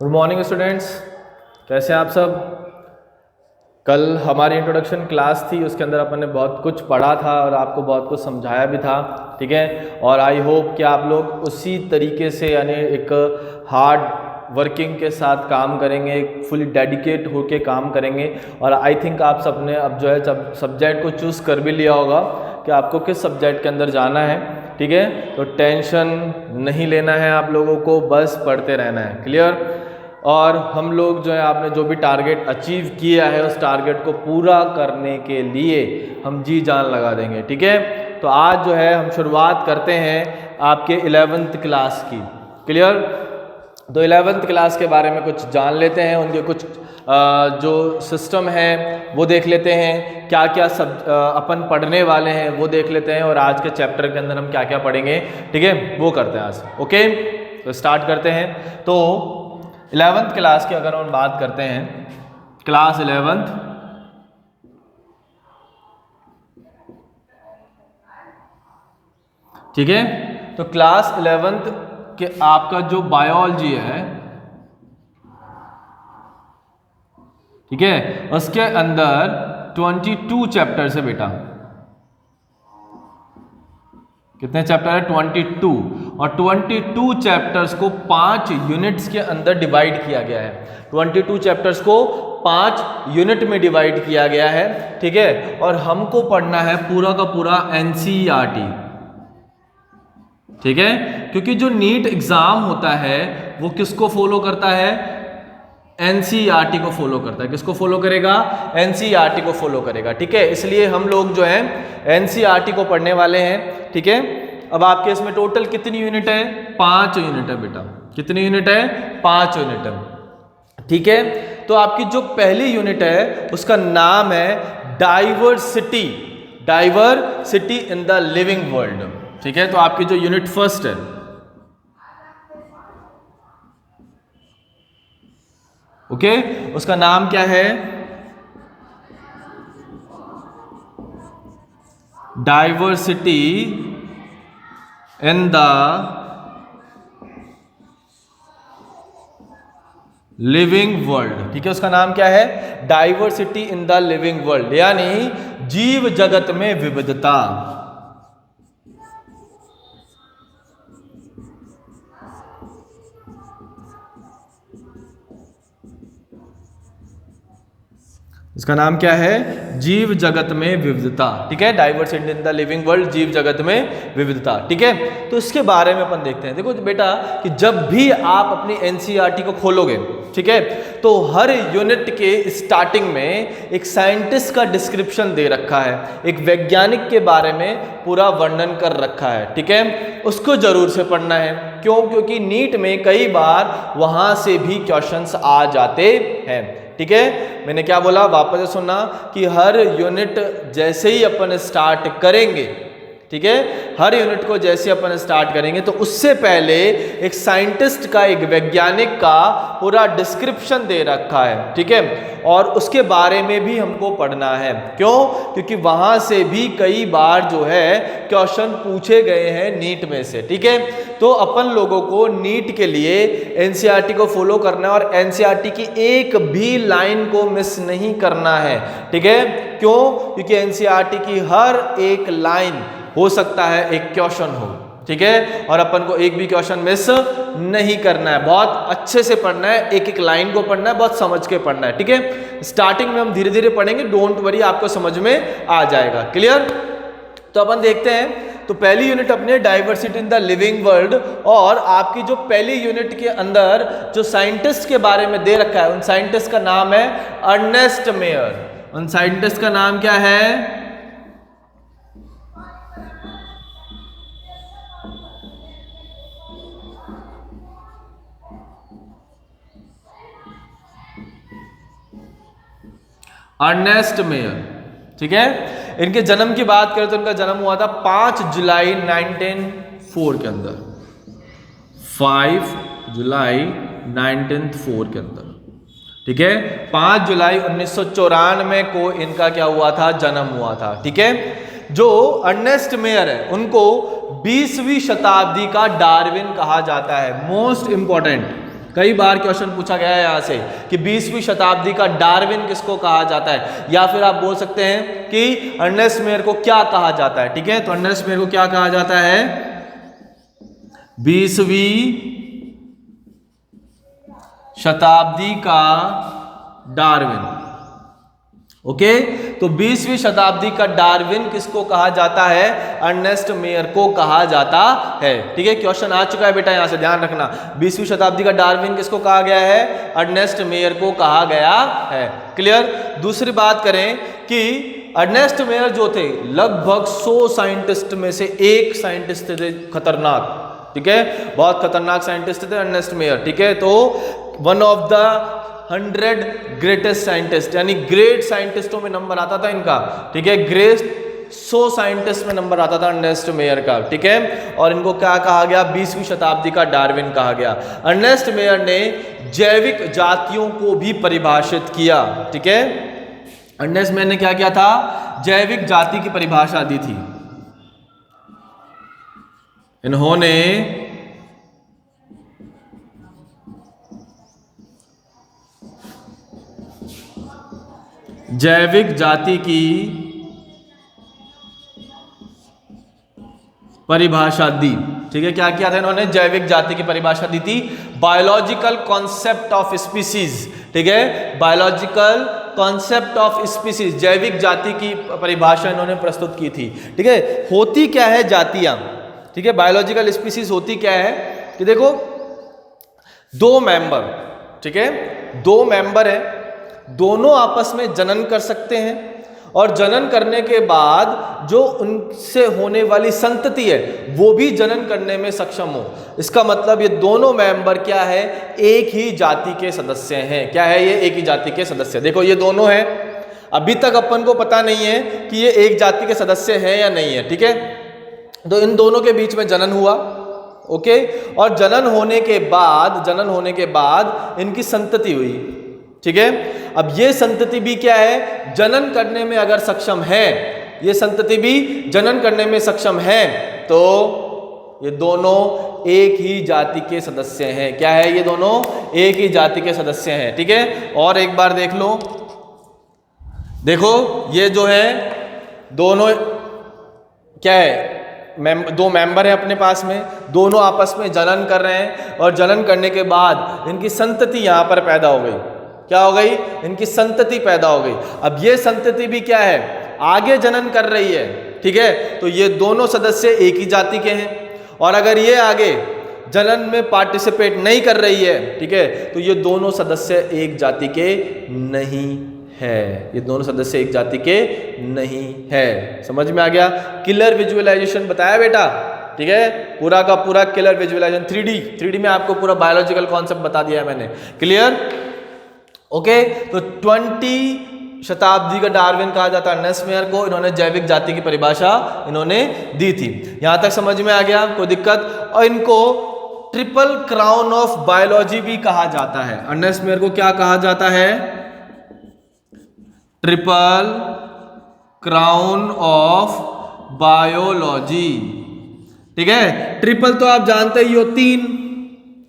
Good morning students, कैसे हैं आप सब। कल हमारी इंट्रोडक्शन क्लास थी, उसके अंदर अपन ने बहुत कुछ पढ़ा था और आपको बहुत कुछ समझाया भी था, ठीक है। और आई होप कि आप लोग उसी तरीके से यानी एक हार्ड वर्किंग के साथ काम करेंगे, फुली डेडिकेट होके काम करेंगे। और आई थिंक आप सबने अब जो है सब्जेक्ट को चूज़ कर भी लिया होगा कि आपको किस सब्जेक्ट के अंदर जाना है, ठीक है। तो टेंशन नहीं लेना है आप लोगों को, बस पढ़ते रहना है, क्लियर। और हम लोग जो है आपने जो भी टारगेट अचीव किया है उस टारगेट को पूरा करने के लिए हम जी जान लगा देंगे, ठीक है। तो आज जो है हम शुरुआत करते हैं आपके 11th क्लास की, क्लियर। तो 11th क्लास के बारे में कुछ जान लेते हैं, उनके कुछ जो सिस्टम है वो देख लेते हैं, क्या क्या सब अपन पढ़ने वाले हैं वो देख लेते हैं, और आज के चैप्टर के अंदर हम क्या क्या पढ़ेंगे, ठीक है, वो करते हैं आज। ओके, तो स्टार्ट करते हैं। तो 11th क्लास की अगर हम बात करते हैं, क्लास 11th, ठीक है। तो क्लास 11th के आपका जो बायोलॉजी है, ठीक है, उसके अंदर 22 चैप्टर्स है बेटा। कितने चैप्टर है? 22। और 22 चैप्टर्स को 5 यूनिट्स के अंदर डिवाइड किया गया है। 22 चैप्टर्स को 5 यूनिट में डिवाइड किया गया है, ठीक है। और हमको पढ़ना है पूरा का पूरा एनसीईआरटी, ठीक है। क्योंकि जो नीट एग्जाम होता है वो किसको फॉलो करता है? एनसीईआरटी को फॉलो करता है। किसको फॉलो करेगा? एनसीईआरटी को फॉलो करेगा, ठीक है। इसलिए हम लोग जो है एनसीईआरटी को पढ़ने वाले हैं, ठीक है। अब आपके इसमें टोटल कितनी यूनिट है? 5 यूनिट है बेटा। कितनी यूनिट है? 5 यूनिट है, ठीक है। तो आपकी जो पहली यूनिट है उसका नाम है diversity, diversity in the living world, ठीक है। तो आपकी जो यूनिट फर्स्ट है, ओके, उसका नाम क्या है? Diversity in the living world, ठीक है। उसका नाम क्या है? Diversity in the living world, यानी जीव जगत में विविधता। इसका नाम क्या है? जीव जगत में विविधता, ठीक है। Diversity in the living world, जीव जगत में विविधता, ठीक है। तो इसके बारे में अपन देखते हैं। देखो बेटा कि जब भी आप अपनी एनसीईआरटी को खोलोगे, ठीक है, तो हर यूनिट के स्टार्टिंग में एक साइंटिस्ट का डिस्क्रिप्शन दे रखा है, एक वैज्ञानिक के बारे में पूरा वर्णन कर रखा है, ठीक है। उसको जरूर से पढ़ना है। क्यों? क्योंकि नीट में कई बार वहां से भी क्वेश्चंस आ जाते हैं, ठीक है। मैंने क्या बोला? वापस से सुनना कि हर यूनिट जैसे ही अपन स्टार्ट करेंगे, ठीक है, हर यूनिट को जैसे अपन स्टार्ट करेंगे तो उससे पहले एक साइंटिस्ट का, एक वैज्ञानिक का पूरा डिस्क्रिप्शन दे रखा है, ठीक है। और उसके बारे में भी हमको पढ़ना है। क्यों? क्योंकि वहां से भी कई बार जो है क्वेश्चन पूछे गए हैं नीट में से, ठीक है। तो अपन लोगों को नीट के लिए एनसीईआरटी को फॉलो करना है और एनसीईआरटी की एक भी लाइन को मिस नहीं करना है, ठीक है। क्यों? क्योंकि एनसीईआरटी की हर एक लाइन हो सकता है एक क्वेश्चन हो, ठीक है। और अपन को एक भी क्वेश्चन मिस नहीं करना है, बहुत अच्छे से पढ़ना है, एक एक लाइन को पढ़ना है, बहुत समझ के पढ़ना है, ठीक है। स्टार्टिंग में हम धीरे धीरे पढ़ेंगे, डोंट वरी, आपको समझ में आ जाएगा, क्लियर। तो अपन देखते हैं। तो पहली यूनिट अपने diversity in the living world, और आपकी जो पहली यूनिट के अंदर जो साइंटिस्ट के बारे में दे रखा है, उन साइंटिस्ट का नाम है अर्नेस्ट मेयर। उन साइंटिस्ट का नाम क्या है? अर्नेस्ट मेयर, ठीक है। इनके जन्म की बात करें तो इनका जन्म हुआ था 5 जुलाई 1904 के अंदर, 5 जुलाई 1904 के अंदर, ठीक है। 5 जुलाई 1994 को इनका क्या हुआ था? जन्म हुआ था, ठीक है। जो अर्नेस्ट मेयर है उनको 20वीं शताब्दी का डार्विन कहा जाता है। मोस्ट इंपॉर्टेंट, कई बार क्वेश्चन पूछा गया है यहां से कि 20वीं शताब्दी का डार्विन किसको कहा जाता है, या फिर आप बोल सकते हैं कि अर्नेस्ट मेयर को क्या कहा जाता है। ठीक है, तो अर्नेस्ट मेयर को क्या कहा जाता है, 20वीं शताब्दी का डार्विन। ओके, तो 20वीं शताब्दी का डार्विन किसको कहा जाता है, अर्नेस्ट मेयर को कहा जाता है। ठीक है, क्वेश्चन आ चुका है बेटा, यहां से ध्यान रखना, 20वीं शताब्दी का डार्विन किसको कहा गया है, अर्नेस्ट मेयर को कहा गया है। क्लियर। दूसरी बात करें कि अर्नेस्ट मेयर जो थे लगभग 100 साइंटिस्ट में से एक साइंटिस्ट थे खतरनाक। ठीक है, बहुत खतरनाक साइंटिस्ट थे अर्नेस्ट मेयर। ठीक है, तो one of the 100 greatest scientist, यानी ग्रेट साइंटिस्टों में नंबर आता था इनका। ठीक है, ग्रेट 100 साइंटिस्ट में नंबर आता था अर्नेस्ट मेयर का। ठीक है, और इनको क्या कहा गया, 20वीं शताब्दी का डार्विन कहा गया। अर्नेस्ट मेयर ने जैविक जातियों को भी परिभाषित किया। ठीक है, अर्नेस्ट मेयर ने क्या किया था, जैविक जाति की परिभाषा दी थी। इन्होंने जैविक जाति की परिभाषा दी। ठीक है, क्या किया था इन्होंने, जैविक जाति की परिभाषा दी थी। Biological concept of species. ठीक है, बायोलॉजिकल कॉन्सेप्ट ऑफ स्पीसीज, जैविक जाति की परिभाषा इन्होंने प्रस्तुत की थी। ठीक है, होती क्या है जातियां। ठीक है, बायोलॉजिकल स्पीसीज होती क्या है कि देखो, दो मेंबर, ठीक है, दो मेंबर है, दोनों आपस में जनन कर सकते हैं, और जनन करने के बाद जो उनसे होने वाली संतति है वो भी जनन करने में सक्षम हो। इसका मतलब ये दोनों मेंबर क्या है, एक ही जाति के सदस्य हैं। क्या है ये, एक ही जाति के सदस्य। देखो ये दोनों हैं, अभी तक अपन को पता नहीं है कि ये एक जाति के सदस्य हैं या नहीं है। ठीक है, तो इन दोनों के बीच में जनन हुआ। ओके, और जनन होने के बाद इनकी संतति हुई। ठीक है, अब ये संतति भी क्या है, जनन करने में अगर सक्षम है, ये संतति भी जनन करने में सक्षम है, तो ये दोनों एक ही जाति के सदस्य हैं। क्या है, ये दोनों एक ही जाति के सदस्य हैं। ठीक है, और एक बार देख लो, देखो ये जो है दोनों क्या है, दो मेंबर है अपने पास में, दोनों आपस में जनन कर रहे हैं, और जनन करने के बाद इनकी संतति यहां पर पैदा हो गई। क्या हो गई, इनकी संतति पैदा हो गई। अब ये संतति भी क्या है, आगे जनन कर रही है। ठीक है, तो ये दोनों सदस्य एक ही जाति के हैं, और अगर ये आगे जनन में पार्टिसिपेट नहीं कर रही है, ठीक है, तो ये दोनों सदस्य एक जाति के नहीं है। ये दोनों सदस्य एक जाति के नहीं है। समझ में आ गया, किलर विजुअलाइजेशन बताया बेटा। ठीक है, पूरा का पूरा किलर विजुअलाइजेशन 3D में आपको पूरा बायोलॉजिकल कॉन्सेप्ट बता दिया है मैंने। क्लियर। ओके, तो 20 शताब्दी का डार्विन कहा जाता है अर्नेस्ट मेयर को। इन्होंने जैविक जाति की परिभाषा इन्होंने दी थी। यहां तक समझ में आ गया, कोई दिक्कत। और इनको ट्रिपल क्राउन ऑफ बायोलॉजी भी कहा जाता है। अर्नेस्ट मेयर को क्या कहा जाता है, ट्रिपल क्राउन ऑफ बायोलॉजी। ठीक है, ट्रिपल तो आप जानते ही हो, 3।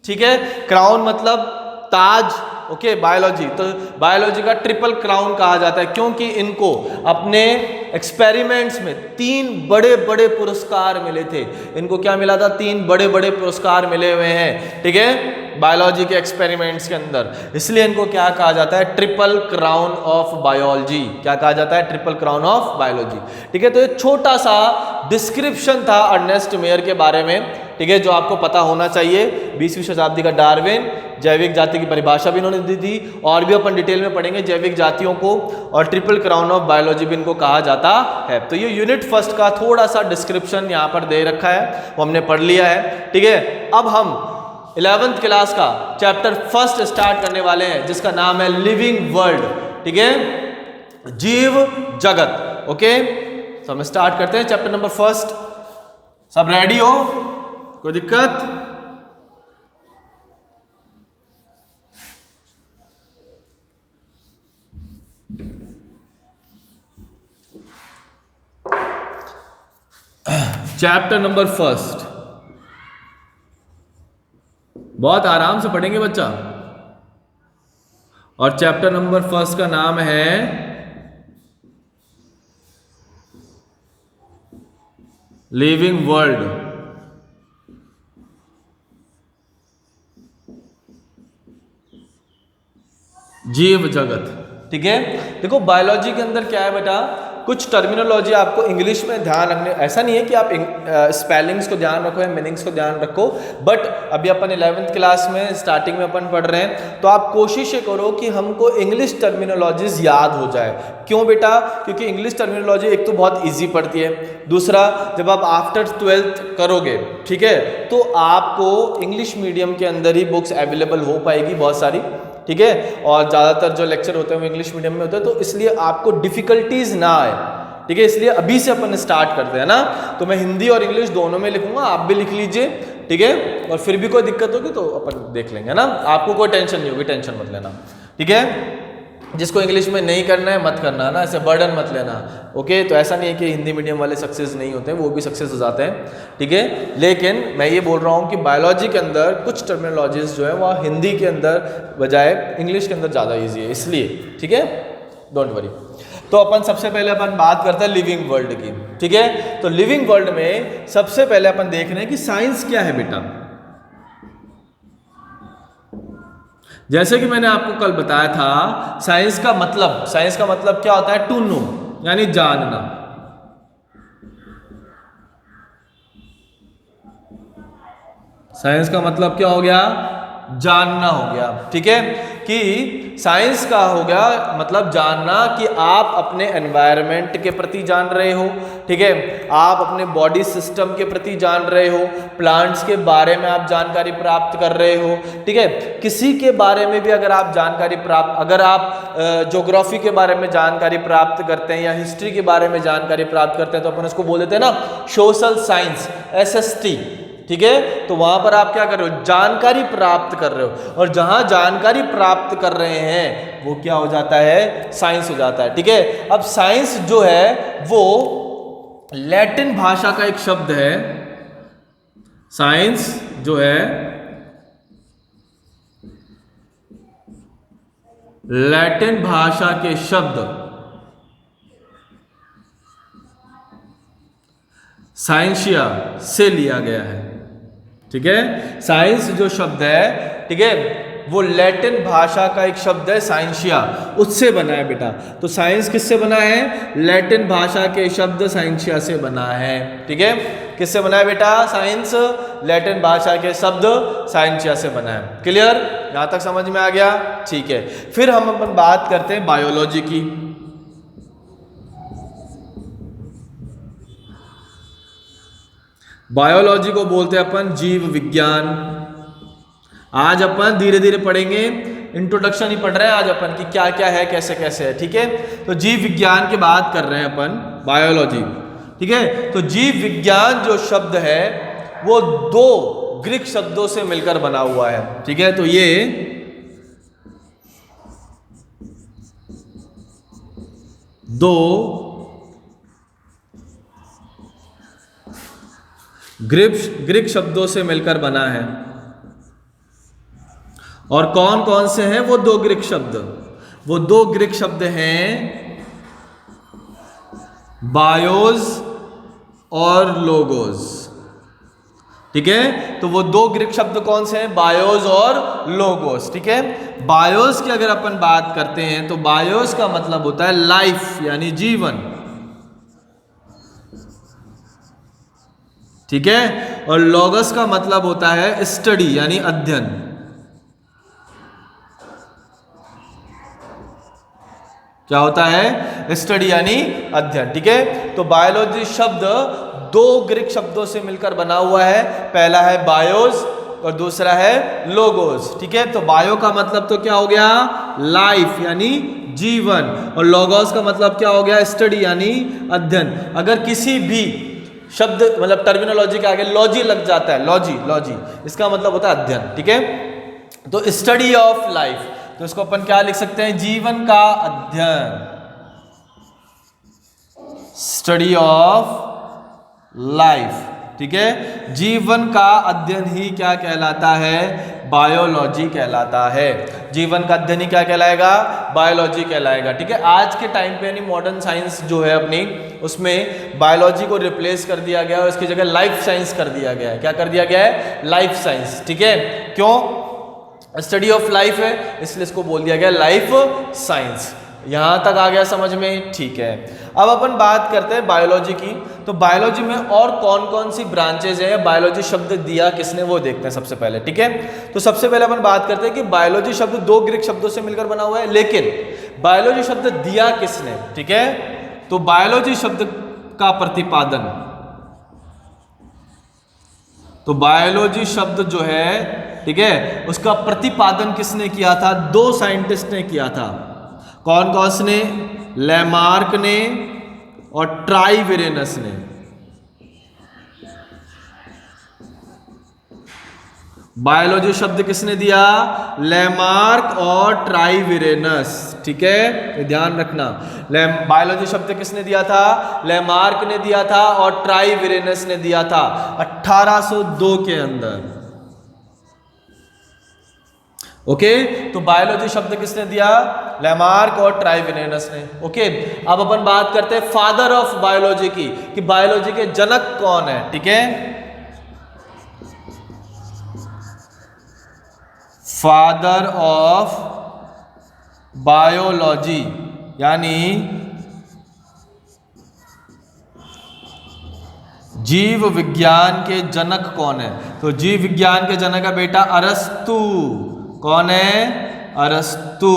ठीक है, क्राउन मतलब ताज। ओके, बायोलॉजी, तो बायोलॉजी का ट्रिपल क्राउन कहा जाता है, क्योंकि इनको अपने एक्सपेरिमेंट्स में 3 बड़े बड़े पुरस्कार मिले थे। इनको क्या मिला था, 3 बड़े बड़े पुरस्कार मिले हुए हैं। ठीक है, बायोलॉजी के एक्सपेरिमेंट्स के अंदर, इसलिए इनको क्या कहा जाता है, ट्रिपल क्राउन ऑफ बायोलॉजी। क्या कहा जाता है, ट्रिपल क्राउन ऑफ बायोलॉजी। ठीक है, तो एक छोटा सा डिस्क्रिप्शन था अर्नेस्ट मेयर के बारे में। ठीक है, जो आपको पता होना चाहिए। 20वीं शताब्दी का डार्विन, जैविक जाति की परिभाषा भी इन्होंने दी थी, और भी अपन डिटेल में पढ़ेंगे जैविक जातियों को, और ट्रिपल क्राउन ऑफ बायोलॉजी भी इनको कहा जाता है। तो ये यूनिट फर्स्ट का थोड़ा सा डिस्क्रिप्शन यहाँ पर दे रखा है, वो हमने पढ़ लिया है। ठीक है, अब हम 11th क्लास का चैप्टर फर्स्ट स्टार्ट करने वाले हैं, जिसका नाम है लिविंग वर्ल्ड। ठीक है, जीव जगत। ओके, तो हम स्टार्ट करते हैं चैप्टर नंबर फर्स्ट। सब रेडी हो, कोई दिक्कत। चैप्टर नंबर फर्स्ट, बहुत आराम से पढ़ेंगे बच्चा। और चैप्टर नंबर फर्स्ट का नाम है लिविंग वर्ल्ड। जीव जगत। ठीक है, देखो बायोलॉजी के अंदर क्या है बेटा, कुछ टर्मिनोलॉजी आपको इंग्लिश में ध्यान रखने, ऐसा नहीं है कि आप स्पेलिंग्स को ध्यान रखो या मीनिंग्स को ध्यान रखो, बट अभी अपन 11th क्लास में स्टार्टिंग में अपन पढ़ रहे हैं, तो आप कोशिश करो कि हमको इंग्लिश टर्मिनोलॉजीज याद हो जाए। क्यों बेटा? क्योंकि इंग्लिश टर्मिनोलॉजी एक तो बहुत ईजी पड़ती है, दूसरा जब आप आफ्टर 12th करोगे, ठीक है, तो आपको इंग्लिश मीडियम के अंदर ही बुक्स अवेलेबल हो पाएगी बहुत सारी, ठीक है, और ज़्यादातर जो लेक्चर होते हैं वो इंग्लिश मीडियम में होते हैं, तो इसलिए आपको डिफिकल्टीज ना आए। ठीक है, इसलिए अभी से अपन स्टार्ट करते हैं ना, तो मैं हिंदी और इंग्लिश दोनों में लिखूंगा, आप भी लिख लीजिए। ठीक है, और फिर भी कोई दिक्कत होगी तो अपन देख लेंगे ना, आपको कोई टेंशन नहीं होगी, टेंशन मत लेना। ठीक है, जिसको इंग्लिश में नहीं करना है मत करना है ना, ऐसे बर्डन मत लेना। ओके, तो ऐसा नहीं है कि हिंदी मीडियम वाले सक्सेस नहीं होते हैं, वो भी सक्सेस हो जाते हैं। ठीक है, लेकिन मैं ये बोल रहा हूँ कि बायोलॉजी के अंदर कुछ टर्मिनोलॉजीज जो है वह हिंदी के अंदर बजाय इंग्लिश के अंदर ज़्यादा ईजी है, इसलिए। ठीक है, डोंट वरी। तो अपन सबसे पहले अपन बात करते हैं लिविंग वर्ल्ड की। ठीक है, तो लिविंग वर्ल्ड में सबसे पहले अपन देख रहे हैं कि साइंस क्या है बेटा। जैसे कि मैंने आपको कल बताया था, साइंस का मतलब क्या होता है? टू नो, यानी जानना। साइंस का मतलब क्या हो गया? जानना हो गया। ठीक है, कि साइंस का हो गया मतलब जानना कि आप अपने एनवायरनमेंट के प्रति जान रहे हो। ठीक है, आप अपने बॉडी सिस्टम के प्रति जान रहे हो, प्लांट्स के बारे में आप जानकारी प्राप्त कर रहे हो। ठीक है, किसी के बारे में भी अगर आप जानकारी प्राप्त, अगर आप ज्योग्राफी के बारे में जानकारी प्राप्त करते हैं या हिस्ट्री के बारे में जानकारी प्राप्त करते हैं, तो अपन उसको बोल देते हैं ना सोशल साइंस, SST। ठीक है, तो वहां पर आप क्या कर रहे हो? जानकारी प्राप्त कर रहे हो, और जहां जानकारी प्राप्त कर रहे हैं वो क्या हो जाता है? साइंस हो जाता है। ठीक है, अब साइंस जो है वो लैटिन भाषा का एक शब्द है। साइंस जो है लैटिन भाषा के शब्द साइंसिया से लिया गया है। ठीक है, साइंस जो शब्द है, ठीक है, वो लैटिन भाषा का एक शब्द है साइंसिया, उससे बना है बेटा। तो साइंस किससे बना है? लैटिन भाषा के शब्द साइंसिया से बना है। ठीक है, किससे बना है बेटा? साइंस लैटिन भाषा के शब्द साइंसिया से बना है। क्लियर? यहां तक समझ में आ गया? ठीक है, फिर हम अपन बात करते हैं बायोलॉजी की। बायोलॉजी को बोलते हैं अपन जीव विज्ञान। आज अपन धीरे धीरे पढ़ेंगे, इंट्रोडक्शन ही पढ़ रहे हैं आज अपन कि क्या क्या है, कैसे कैसे है। ठीक है, तो जीव विज्ञान की बात कर रहे हैं अपन, बायोलॉजी। ठीक है, तो जीव विज्ञान जो शब्द है वो 2 ग्रीक शब्दों से मिलकर बना हुआ है। ठीक है, तो ये दो ग्रीक शब्दों से मिलकर बना है। और कौन कौन से हैं वो 2 ग्रीक शब्द? वो 2 ग्रीक शब्द हैं बायोस और लोगोस। ठीक है, तो वो 2 ग्रीक शब्द कौन से हैं? बायोस और लोगोस। ठीक है, बायोस की अगर अपन बात करते हैं तो बायोस का मतलब होता है लाइफ, यानी जीवन। ठीक है, और लोगस का मतलब होता है स्टडी, यानी अध्ययन। क्या होता है? स्टडी यानी अध्ययन। ठीक है, तो बायोलॉजी शब्द 2 ग्रीक शब्दों से मिलकर बना हुआ है। पहला है बायोस और दूसरा है लोगोस। ठीक है, तो बायो का मतलब तो क्या हो गया? लाइफ यानी जीवन, और लोगोस का मतलब क्या हो गया? स्टडी यानी अध्ययन। अगर किसी भी शब्द मतलब टर्मिनोलॉजी के आगे लॉजी लग जाता है, लॉजी इसका मतलब होता है अध्ययन। ठीक है, तो स्टडी ऑफ लाइफ, तो इसको अपन क्या लिख सकते हैं? जीवन का अध्ययन, स्टडी ऑफ लाइफ। ठीक है। जीवन का अध्ययन ही क्या कहलाता है? बायोलॉजी कहलाता है। जीवन का अध्ययन ही क्या कहलाएगा? बायोलॉजी कहलाएगा, ठीक है। आज के टाइम पे यानी मॉडर्न साइंस जो है अपनी, उसमें बायोलॉजी को रिप्लेस कर दिया गया और इसकी जगह लाइफ साइंस कर दिया गया है। क्या कर दिया गया है? लाइफ साइंस, ठीक है। क्यों? स्टडी ऑफ लाइफ है, इसलिए इसको बोल दिया गया लाइफ साइंस। यहां तक आ गया समझ में? ठीक है। अब अपन बात करते हैं बायोलॉजी की। तो बायोलॉजी में और कौन कौन सी ब्रांचेज है? बायोलॉजी शब्द दिया किसने, वो देखते हैं सबसे पहले, ठीक है। तो सबसे पहले अपन बात करते हैं कि बायोलॉजी शब्द दो ग्रीक शब्दों से मिलकर बना हुआ है, लेकिन बायोलॉजी शब्द दिया किसने, ठीक है। तो बायोलॉजी शब्द का प्रतिपादन, तो बायोलॉजी शब्द जो है, ठीक है, उसका प्रतिपादन किसने किया था? दो साइंटिस्ट ने किया था। कौन कौन से ने? लैमार्क ने और ट्राइवेरेनस ने। बायोलॉजी शब्द किसने दिया? लैमार्क और ट्राइवेरेनस, ठीक है, ध्यान रखना। बायोलॉजी शब्द किसने दिया था? लैमार्क ने दिया था और ट्राइवेरेनस ने दिया था 1802 के अंदर। ओके, तो बायोलॉजी शब्द किसने दिया? लैमार्क और ट्राइवेरेनस ने। ओके, अब अपन बात करते हैं फादर ऑफ बायोलॉजी की, कि बायोलॉजी के जनक कौन है, ठीक है। फादर ऑफ बायोलॉजी यानी जीव विज्ञान के जनक कौन है? तो जीव विज्ञान के जनक है बेटा अरस्तु। कौन है? अरस्तु,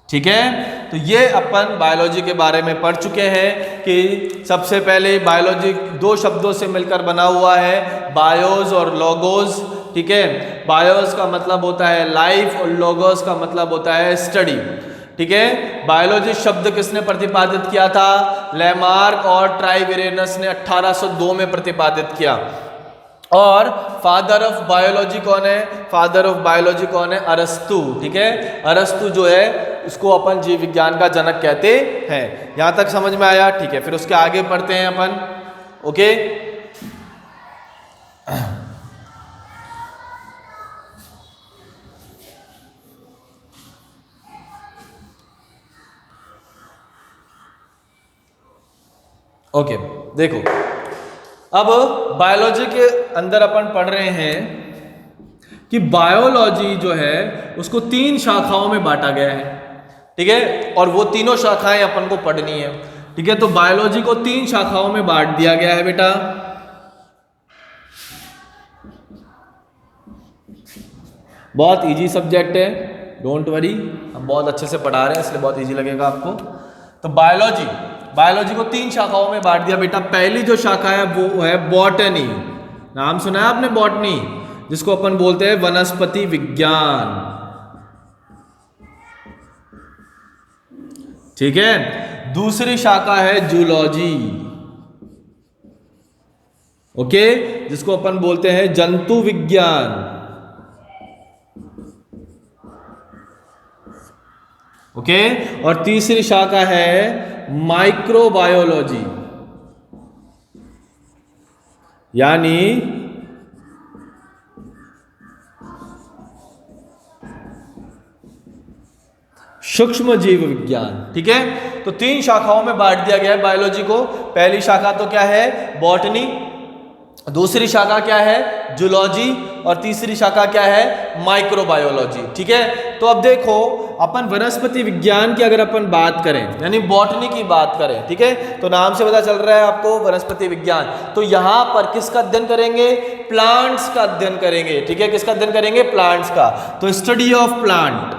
ठीक है। तो ये अपन बायोलॉजी के बारे में पढ़ चुके हैं कि सबसे पहले बायोलॉजी दो शब्दों से मिलकर बना हुआ है, बायोस और लोगोस, ठीक है। बायोस का मतलब होता है लाइफ और लोगोस का मतलब होता है स्टडी, ठीक है। बायोलॉजी शब्द किसने प्रतिपादित किया था? लैमार्क और ट्राइवेरेनस ने 1802 में प्रतिपादित किया। और फादर ऑफ बायोलॉजी कौन है? फादर ऑफ बायोलॉजी कौन है? अरस्तु, ठीक है। अरस्तु जो है उसको अपन जीव विज्ञान का जनक कहते हैं। यहां तक समझ में आया? ठीक है, फिर उसके आगे पढ़ते हैं अपन। ओके, ओके, देखो अब बायोलॉजी के अंदर अपन पढ़ रहे हैं कि बायोलॉजी जो है उसको 3 शाखाओं में बांटा गया है, ठीक है। और वो तीनों शाखाएं अपन को पढ़नी है, ठीक है। तो बायोलॉजी को 3 शाखाओं में बांट दिया गया है बेटा। बहुत इजी सब्जेक्ट है, डोंट वरी, हम बहुत अच्छे से पढ़ा रहे हैं इसलिए बहुत इजी लगेगा आपको। तो बायोलॉजी को 3 शाखाओं में बांट दिया बेटा। पहली जो शाखा है वो है बॉटनी। नाम सुना है आपने बॉटनी, जिसको अपन बोलते हैं वनस्पति विज्ञान, ठीक है। दूसरी शाखा है जूलॉजी, ओके, जिसको अपन बोलते हैं जंतु विज्ञान, ओके। और तीसरी शाखा है माइक्रोबायोलॉजी यानी सूक्ष्म जीव विज्ञान, ठीक है। तो 3 शाखाओं में बांट दिया गया है बायोलॉजी को। पहली शाखा तो क्या है? बॉटनी। दूसरी शाखा क्या है? जूलॉजी। और तीसरी शाखा क्या है? माइक्रोबायोलॉजी, ठीक है। तो अब देखो अपन वनस्पति विज्ञान की अगर अपन बात करें यानी बॉटनी की बात करें, ठीक है, तो नाम से पता चल रहा है आपको वनस्पति विज्ञान। तो यहां पर किसका अध्ययन करेंगे? प्लांट्स का अध्ययन करेंगे, ठीक है। किसका अध्ययन करेंगे? प्लांट्स का। तो study of plant,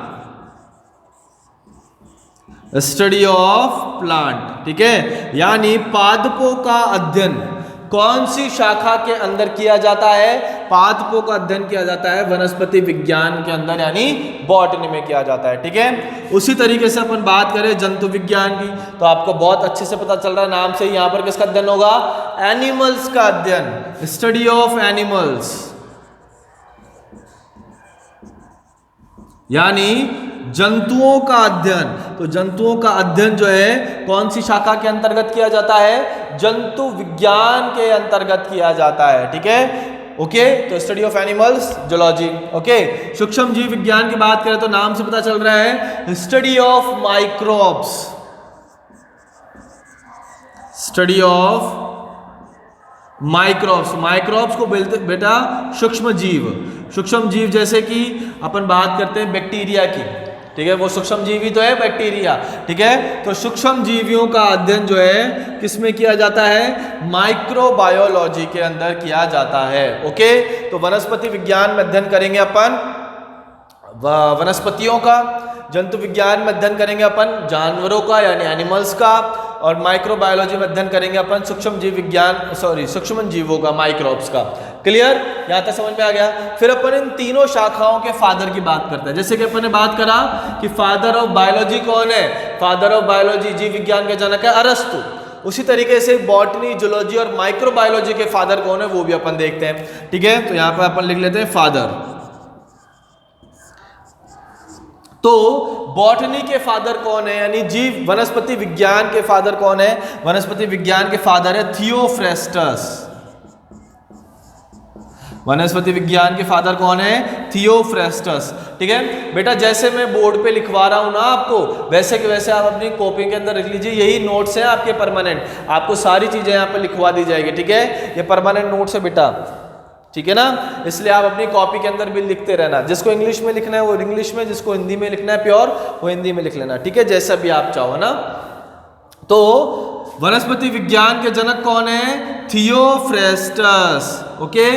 study of plant, ठीक है, यानी पादपों का अध्ययन कौन सी शाखा के अंदर किया जाता है? पादपों का अध्ययन किया जाता है वनस्पति विज्ञान के अंदर यानी बॉटनी में किया जाता है, ठीक है। उसी तरीके से अपन बात करें जंतु विज्ञान की तो आपको बहुत अच्छे से पता चल रहा है नाम से, यहां पर किसका अध्ययन होगा? एनिमल्स का अध्ययन, स्टडी ऑफ एनिमल्स, यानी जंतुओं का अध्ययन, तो जंतुओं का अध्ययन जो है कौन सी शाखा के अंतर्गत किया जाता है? जंतु विज्ञान के अंतर्गत किया जाता है। ठीक है, ओके। तो study of animals, zoology. Okay, सूक्ष्म जीव विज्ञान की बात करें तो नाम से पता चल रहा है study of microbes, study of microbes. Microbes को बोलते बेटा सूक्ष्म जीव। सूक्ष्म जीव जैसे कि अपन बात करते हैं बैक्टीरिया की, ठीक है, वो सूक्ष्म जीवी तो है बैक्टीरिया। ठीक है, तो सूक्ष्म जीवियों का अध्ययन जो है किस में किया जाता है? माइक्रोबायोलॉजी के अंदर किया जाता है। ओके, तो वनस्पति विज्ञान में अध्ययन करेंगे अपन वनस्पतियों का, जंतु विज्ञान में अध्ययन करेंगे अपन जानवरों का यानी एनिमल्स का, और माइक्रोबायोलॉजी में अध्ययन करेंगे अपन सूक्ष्म जीव विज्ञान सूक्ष्म जीवों का, माइक्रोब्स का। क्लियर, यहां तक समझ में आ गया। फिर अपन इन तीनों शाखाओं के फादर की बात करते हैं। जैसे कि अपन ने बात करा कि फादर ऑफ बायोलॉजी कौन है? फादर ऑफ बायोलॉजी, जीव विज्ञान के जनक है अरस्तु। उसी तरीके से बॉटनी, जूलॉजी और माइक्रोबायोलॉजी के फादर कौन है वो भी अपन देखते हैं। ठीक है, तो यहां पर अपन लिख लेते हैं फादर। तो बॉटनी के फादर कौन है, यानी जीव वनस्पति विज्ञान के फादर कौन है? वनस्पति विज्ञान के फादर है थियोफ्रेस्टस। वनस्पति विज्ञान के फादर कौन है? थियोफ्रेस्टस। ठीक है बेटा, जैसे मैं बोर्ड पे लिखवा रहा हूं ना आपको, वैसे के वैसे आप अपनी कॉपी के अंदर लिख लीजिए। यही नोट्स हैं आपके परमानेंट, आपको सारी चीजें यहाँ पे लिखवा दी जाएगी। ठीक है, ये परमानेंट नोट्स है बेटा, ठीक है ना, इसलिए आप अपनी कॉपी के अंदर भी लिखते रहना। जिसको इंग्लिश में लिखना है वो इंग्लिश में, जिसको हिंदी में लिखना है प्योर वो हिंदी में लिख लेना। ठीक है, जैसा भी आप चाहो ना। तो वनस्पति विज्ञान के जनक कौन है? थियोफ्रेस्टस। ओके,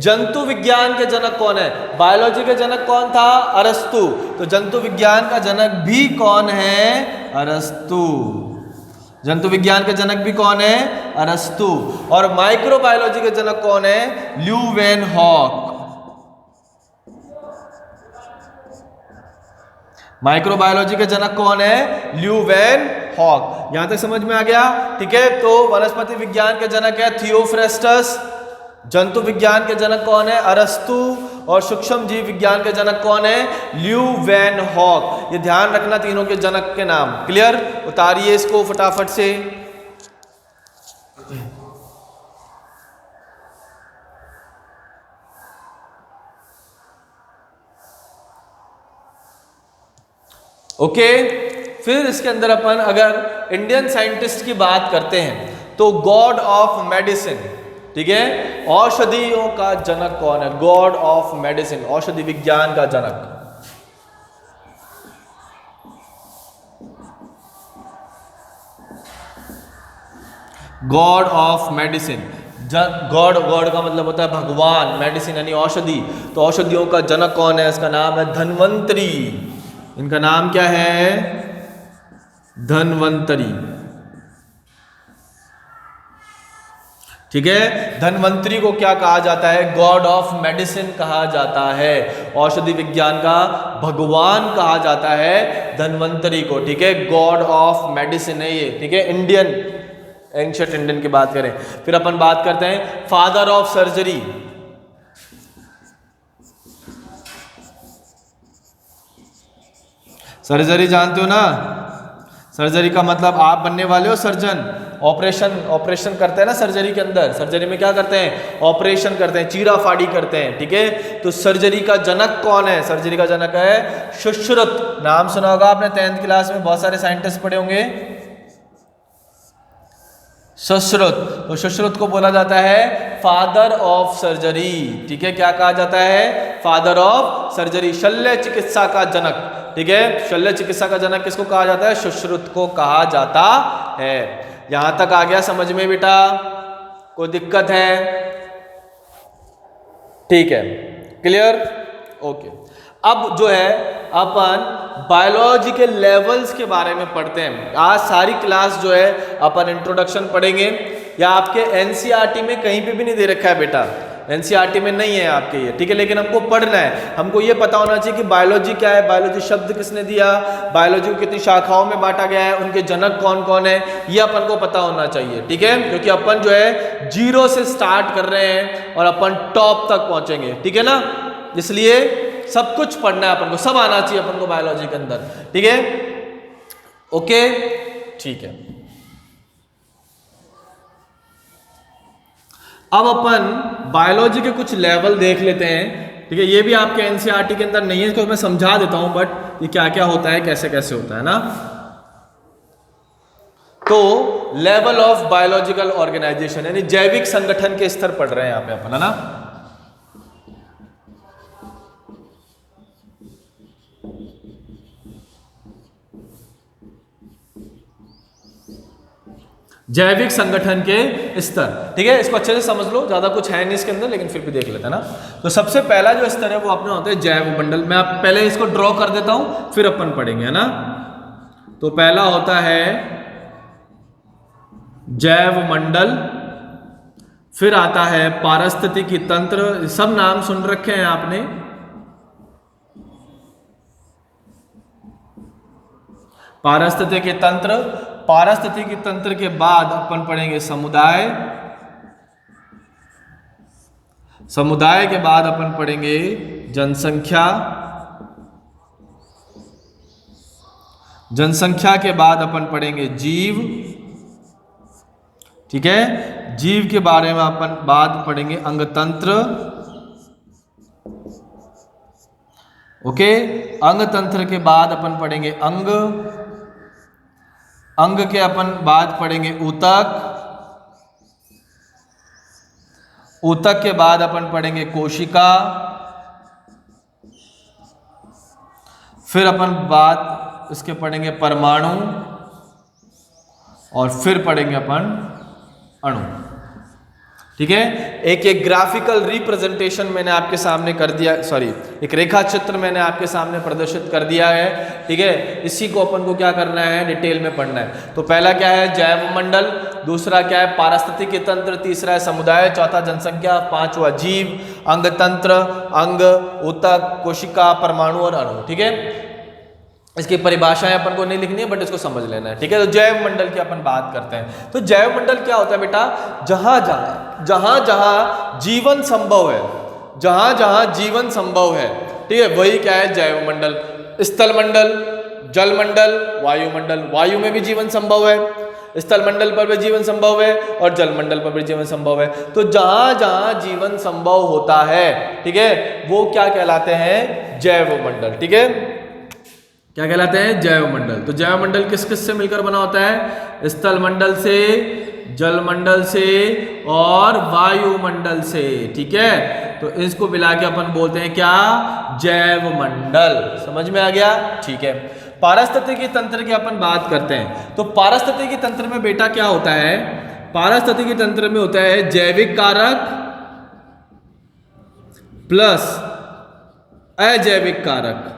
जंतु विज्ञान के जनक कौन है? बायोलॉजी के जनक कौन था? अरस्तु। तो जंतु विज्ञान का जनक भी कौन है? अरस्तु। जंतु विज्ञान के जनक भी कौन है? अरस्तु। और माइक्रोबायोलॉजी के जनक कौन है? ल्यूवेनहॉक। माइक्रोबायोलॉजी के जनक कौन है? ल्यूवेनहॉक। यहां तक समझ में आ गया? ठीक है, तो वनस्पति विज्ञान के जनक है थियोफ्रेस्टस, जंतु विज्ञान के जनक कौन है? अरस्तु, और सूक्ष्म जीव विज्ञान के जनक कौन है? ल्यूवेनहॉक। ये ध्यान रखना तीनों के जनक के नाम। क्लियर, उतारिए इसको फटाफट से। ओके, फिर इसके अंदर अपन अगर इंडियन साइंटिस्ट की बात करते हैं तो गॉड ऑफ मेडिसिन, ठीक है, औषधियों का जनक कौन है? गॉड ऑफ मेडिसिन, औषधि विज्ञान का जनक। God of medicine, god, god का मतलब होता है भगवान, मेडिसिन यानी औषधि। तो औषधियों का जनक कौन है? इसका नाम है धन्वंतरी। इनका नाम क्या है? धन्वंतरी। ठीक है, धन्वंतरी को क्या कहा जाता है? गॉड ऑफ मेडिसिन कहा जाता है। औषधि विज्ञान का भगवान कहा जाता है धन्वंतरी को। ठीक है, गॉड ऑफ मेडिसिन है ये। ठीक है, इंडियन, एंशिएंट इंडियन की बात करें। फिर अपन बात करते हैं फादर ऑफ सर्जरी। सर्जरी जानते हो ना? सर्जरी का मतलब आप बनने वाले हो सर्जन। ऑपरेशन करते हैं ना सर्जरी के अंदर। सर्जरी में क्या करते हैं? ऑपरेशन करते हैं, चीरा फाड़ी करते हैं। ठीक है, तो सर्जरी का जनक कौन है? सर्जरी का जनक है सुश्रुत। नाम सुना होगा आपने 10th क्लास में, बहुत सारे साइंटिस्ट पढ़े होंगे सुश्रुत। तो सुश्रुत को बोला जाता है फादर ऑफ सर्जरी। ठीक है, क्या कहा जाता है? फादर ऑफ सर्जरी, शल्य चिकित्सा का जनक। ठीक है, शल्य चिकित्सा का जनक किसको कहा जाता है? सुश्रुत को कहा जाता है। यहां तक आ गया समझ में बेटा? कोई दिक्कत है? ठीक है, क्लियर, ओके। अब जो है अपन बायोलॉजी के लेवल्स के बारे में पढ़ते हैं। आज सारी क्लास जो है अपन इंट्रोडक्शन पढ़ेंगे, या आपके एनसीईआरटी में कहीं पे भी नहीं दे रखा है बेटा, एनसीईआरटी में नहीं है आपके ये। ठीक है, लेकिन हमको पढ़ना है, हमको ये पता होना चाहिए कि बायोलॉजी क्या है, बायोलॉजी शब्द किसने दिया, बायोलॉजी को कितनी शाखाओं में बांटा गया है, उनके जनक कौन कौन है, ये अपन को पता होना चाहिए। ठीक है, क्योंकि अपन जो है 0 से स्टार्ट कर रहे हैं और अपन टॉप तक पहुंचेंगे। ठीक है ना, इसलिए सब कुछ पढ़ना है अपन को, सब आना चाहिए अपन को बायोलॉजी के अंदर, ठीक है। ओके, ठीक है। अब अपन बायोलॉजी के कुछ लेवल देख लेते हैं, ठीक है। ये भी आपके एनसीईआरटी के अंदर नहीं है, इसको मैं समझा देता हूं, बट ये क्या क्या होता है, कैसे कैसे होता है ना। तो लेवल ऑफ बायोलॉजिकल ऑर्गेनाइजेशन यानी जैविक संगठन के स्तर पढ़ रहे हैं यहां पे अपन, है ना। जैविक संगठन के स्तर, ठीक है। इसको अच्छे से समझ लो, ज्यादा कुछ है नहीं इसके अंदर, लेकिन फिर भी देख लेते हैं ना। तो सबसे पहला जो स्तर है वो अपना होता है जैव मंडल। मैं आप पहले इसको ड्रॉ कर देता हूं, फिर अपन पढ़ेंगे, है ना। तो पहला होता है जैव मंडल, फिर आता है पारिस्थितिकी तंत्र। सब नाम सुन रखे हैं आपने। पारिस्थितिकी तंत्र, पारिस्थितिकी तंत्र के बाद अपन पढ़ेंगे समुदाय, समुदाय के बाद अपन पढ़ेंगे जनसंख्या, जनसंख्या के बाद अपन पढ़ेंगे जीव, ठीक है। जीव के बारे में अपन बाद पढ़ेंगे अंगतंत्र, ओके। अंगतंत्र के बाद अपन पढ़ेंगे अंग, अंग के अपन बाद पढ़ेंगे ऊतक, ऊतक के बाद अपन पढ़ेंगे कोशिका, फिर अपन बाद इसके पढ़ेंगे परमाणु, और फिर पढ़ेंगे अपन अणु, ठीक है। एक एक ग्राफिकल रिप्रेजेंटेशन मैंने आपके सामने कर दिया, सॉरी एक रेखा चित्र मैंने आपके सामने प्रदर्शित कर दिया है, ठीक है। इसी को अपन को क्या करना है, डिटेल में पढ़ना है। तो पहला क्या है जैव मंडल, दूसरा क्या है पारिस्थितिकी तंत्र, तीसरा है समुदाय, चौथा जनसंख्या, पांचवा जीव, अंग तंत्र, अंग, ऊतक, कोशिका, परमाणु और अणु, ठीक है। इसकी परिभाषाएं अपन को नहीं लिखनी है, बट इसको समझ लेना है, ठीक है। तो जैव मंडल की अपन बात करते हैं। तो जैव मंडल क्या होता है बेटा, जहां जहां जीवन संभव है, जहां जहां जीवन संभव है, ठीक है, वही क्या है जैव मंडल। स्थल मंडल, जल मंडल, वायुमंडल, वायु में भी जीवन संभव है, स्थल मंडल पर भी जीवन संभव है, और जल मंडल पर भी जीवन संभव है। तो जहां जहां जीवन संभव होता है, ठीक है, वो क्या कहलाते हैं जैव मंडल, ठीक है। क्या कहलाते हैं जैव मंडल। तो जैव मंडल किस किस से मिलकर बना होता है, स्थल मंडल से, जल मंडल से और वायुमंडल से, ठीक है। तो इसको मिला के अपन बोलते हैं क्या, जैव मंडल। समझ में आ गया, ठीक है। पारिस्थितिकी तंत्र की अपन बात करते हैं। तो पारिस्थितिकी तंत्र में बेटा क्या होता है, पारिस्थितिकी तंत्र में होता है जैविक कारक प्लस अजैविक कारक,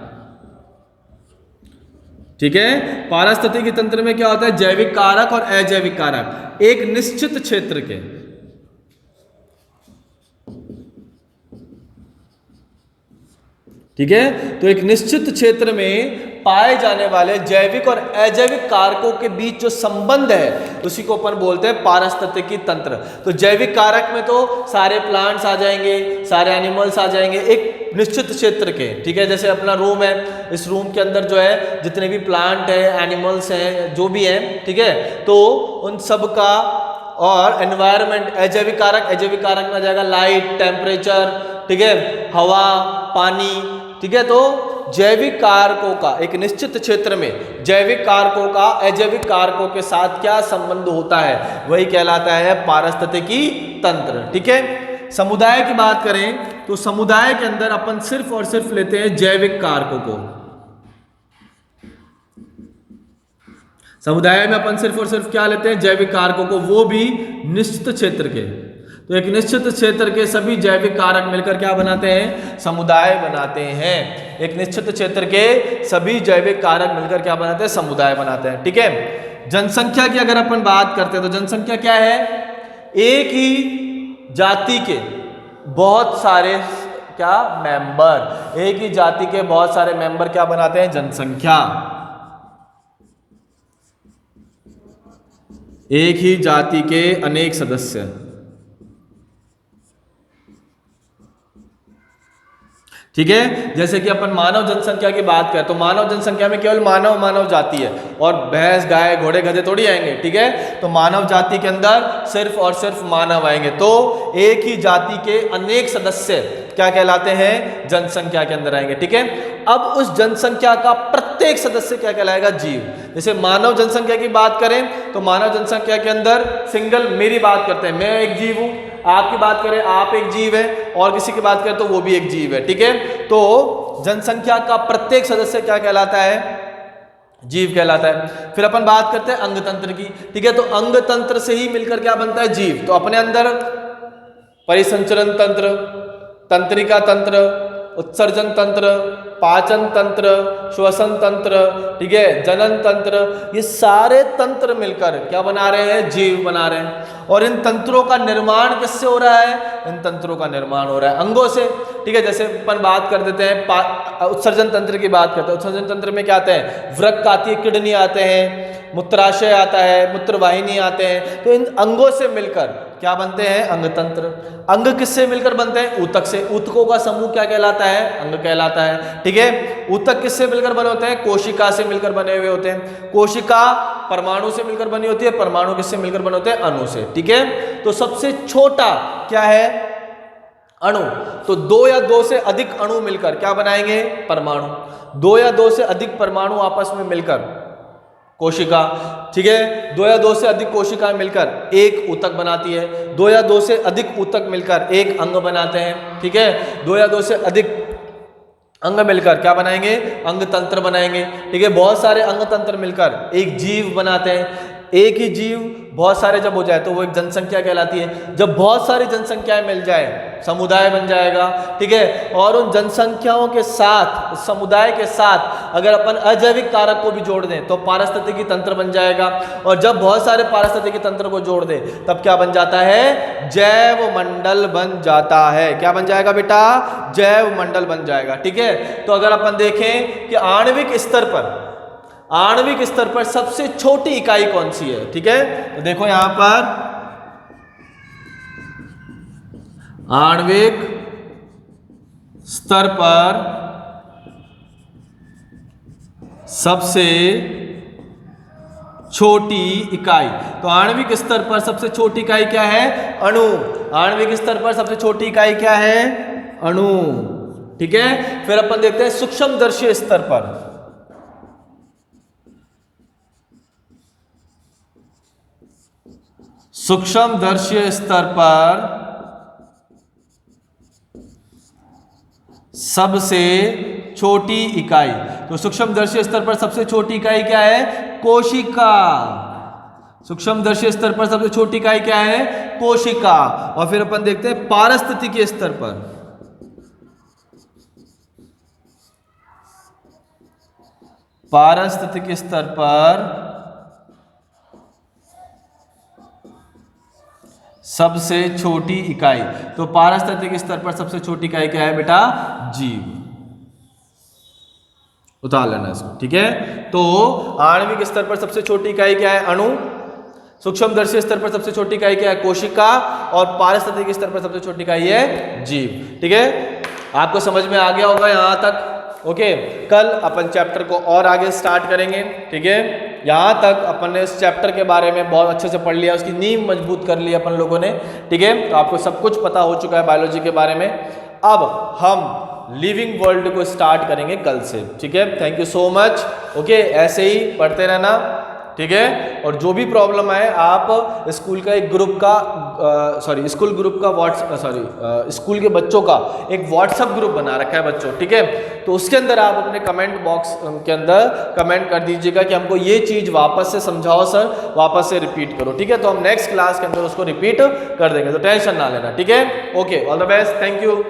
ठीक है। पारिस्थितिकी तंत्र में क्या होता है, जैविक कारक और अजैविक कारक एक निश्चित क्षेत्र के, ठीक है। तो एक निश्चित क्षेत्र में पाए जाने वाले जैविक और अजैविक कारकों के बीच जो संबंध है उसी को अपन बोलते हैं पारिस्थितिकी तंत्र। तो जैविक कारक में तो सारे प्लांट्स आ जाएंगे, सारे एनिमल्स आ जाएंगे एक निश्चित क्षेत्र के, ठीक है। जैसे अपना रूम है, इस रूम के अंदर जो है जितने भी प्लांट है, एनिमल्स हैं, जो भी हैं, ठीक है, तो उन सब का, और एनवायरनमेंट, अजैविक कारक में आ जाएगा लाइट, टेम्परेचर, ठीक है, हवा, पानी, ठीक है। तो जैविक कारकों का एक निश्चित क्षेत्र में जैविक कारकों का अजैविक कारकों के साथ क्या संबंध होता है, वही कहलाता है पारिस्थितिकी तंत्र, ठीक है। समुदाय की बात करें तो समुदाय के अंदर अपन सिर्फ और सिर्फ लेते हैं जैविक कारकों को। समुदाय में अपन सिर्फ और सिर्फ क्या लेते हैं, जैविक कारकों को, वो भी निश्चित क्षेत्र के। तो एक निश्चित क्षेत्र के सभी जैविक कारक मिलकर क्या बनाते हैं, समुदाय बनाते हैं। एक निश्चित क्षेत्र के सभी जैविक कारक मिलकर क्या बनाते हैं, समुदाय बनाते हैं, ठीक है। जनसंख्या की अगर अपन बात करते हैं तो जनसंख्या क्या है, एक ही जाति के बहुत सारे क्या मेंबर, एक ही जाति के बहुत सारे मेंबर क्या बनाते हैं, जनसंख्या। एक ही जाति के अनेक सदस्य, ठीक है। जैसे कि अपन मानव जनसंख्या की बात करें तो मानव जनसंख्या में केवल मानव जाति है और भैंस गाय घोड़े गधे थोड़ी आएंगे, ठीक है। तो मानव जाति के अंदर सिर्फ और सिर्फ मानव आएंगे। तो एक ही जाति के अनेक सदस्य क्या कहलाते हैं, जनसंख्या के अंदर आएंगे, ठीक है। अब उस जनसंख्या का प्रत्येक सदस्य क्या कहलाएगा, जीव। जैसे मानव जनसंख्या की बात करें तो मानव जनसंख्या के अंदर सिंगल मेरी बात करते हैं, मैं एक जीव हूं, आपकी बात करें आप एक जीव है, और किसी की बात करें तो वो भी एक जीव है, ठीक है। तो जनसंख्या का प्रत्येक सदस्य क्या कहलाता है, जीव कहलाता है। फिर अपन बात करते हैं अंग तंत्र की, ठीक है। तो अंग तंत्र से ही मिलकर क्या बनता है, जीव। तो अपने अंदर परिसंचरण तंत्र, तंत्रिका तंत्र, उत्सर्जन तंत्र, पाचन तंत्र, श्वसन तंत्र, ठीक है, जनन तंत्र, ये सारे तंत्र मिलकर क्या बना रहे हैं, जीव बना रहे हैं। और इन तंत्रों का निर्माण किससे हो रहा है, इन तंत्रों का निर्माण हो रहा है अंगों से, ठीक है। जैसे अपन बात कर देते हैं उत्सर्जन तंत्र की बात करते हैं। उत्सर्जन तंत्र में क्या आते हैं, वृक्क आती है, किडनी आते हैं, मूत्राशय आता है, मूत्रवाहिनी आते हैं। तो इन अंगों से मिलकर क्या बनते हैं, अंग तंत्र। अंग किससे मिलकर बनते हैं, ऊतक से। ऊतकों का समूह क्या कहलाता है, अंग कहलाता है, ठीक है। ऊतक किससे मिलकर बने होते हैं, कोशिका से मिलकर बने हुए होते हैं। कोशिका परमाणु से मिलकर बनी होती है, परमाणु किससे मिलकर बने होते हैं, अणु से, ठीक है। तो सबसे छोटा क्या है, अणु। तो दो या दो से अधिक अणु मिलकर क्या बनाएंगे, परमाणु। दो या दो से अधिक परमाणु आपस में मिलकर कोशिका, ठीक है। दो या दो से अधिक कोशिकाएं मिलकर एक ऊतक बनाती है। दो या दो से अधिक ऊतक मिलकर एक अंग बनाते हैं, ठीक है। दो या दो से अधिक अंग मिलकर क्या बनाएंगे, अंग तंत्र बनाएंगे, ठीक है। बहुत सारे अंग तंत्र मिलकर एक जीव बनाते हैं। एक ही जीव बहुत सारे जब हो जाए तो वो एक जनसंख्या कहलाती है। जब बहुत सारी जनसंख्याएं मिल जाए समुदाय बन जाएगा, ठीक है। और उन जनसंख्याओं के साथ, उस समुदाय के साथ अगर अपन अजैविक कारक को भी जोड़ दें तो पारिस्थितिकी तंत्र बन जाएगा। और जब बहुत सारे पारिस्थितिकी तंत्र को जोड़ दें तब क्या बन जाता है, जैव मंडल बन जाता है। क्या बन जाएगा बेटा, जैव मंडल बन जाएगा, ठीक है। तो अगर अपन देखें कि आणविक स्तर पर सबसे छोटी इकाई कौन सी है, ठीक है। तो देखो यहां पर आणविक स्तर पर सबसे छोटी इकाई, तो आणविक स्तर पर सबसे छोटी इकाई क्या है, अणु। आणविक स्तर पर सबसे छोटी इकाई क्या है, अणु, ठीक है। फिर अपन देखते हैं सूक्ष्मदर्शी स्तर पर। सूक्ष्मदर्शी स्तर पर सबसे छोटी इकाई, तो सूक्ष्मदर्शी स्तर पर सबसे छोटी इकाई क्या है, कोशिका। सूक्ष्मदर्शी स्तर पर सबसे छोटी इकाई क्या है, कोशिका। और फिर अपन देखते हैं पारिस्थितिकी स्तर पर। पारिस्थितिकी स्तर पर सबसे छोटी इकाई, तो पारिस्थितिकी स्तर पर सबसे छोटी इकाई क्या है बेटा, जीव। उतार लेना इसको, ठीक है। तो आणविक स्तर पर सबसे छोटी इकाई क्या है, अणु। सूक्ष्मदर्शी स्तर पर सबसे छोटी इकाई क्या है, कोशिका। और पारिस्थितिकी स्तर पर सबसे छोटी इकाई है जीव, ठीक है। आपको समझ में आ गया होगा यहां तक, ओके। कल अपन चैप्टर को और आगे स्टार्ट करेंगे, ठीक है। यहाँ तक अपन ने इस चैप्टर के बारे में बहुत अच्छे से पढ़ लिया, उसकी नींव मजबूत कर ली अपन लोगों ने, ठीक है। तो आपको सब कुछ पता हो चुका है बायोलॉजी के बारे में। अब हम लिविंग वर्ल्ड को स्टार्ट करेंगे कल से, ठीक है। Thank you so much, okay. ऐसे ही पढ़ते रहना, ठीक है। और जो भी प्रॉब्लम आए आप स्कूल का एक ग्रुप का स्कूल ग्रुप का स्कूल के बच्चों का एक व्हाट्सएप ग्रुप बना रखा है बच्चों, ठीक है। तो उसके अंदर आप अपने कमेंट बॉक्स के अंदर कमेंट कर दीजिएगा कि हमको ये चीज़ वापस से समझाओ सर, वापस से रिपीट करो, ठीक है। तो हम नेक्स्ट क्लास के अंदर उसको रिपीट कर देंगे, तो टेंशन ना लेना, ठीक है। Okay, all the best, thank you.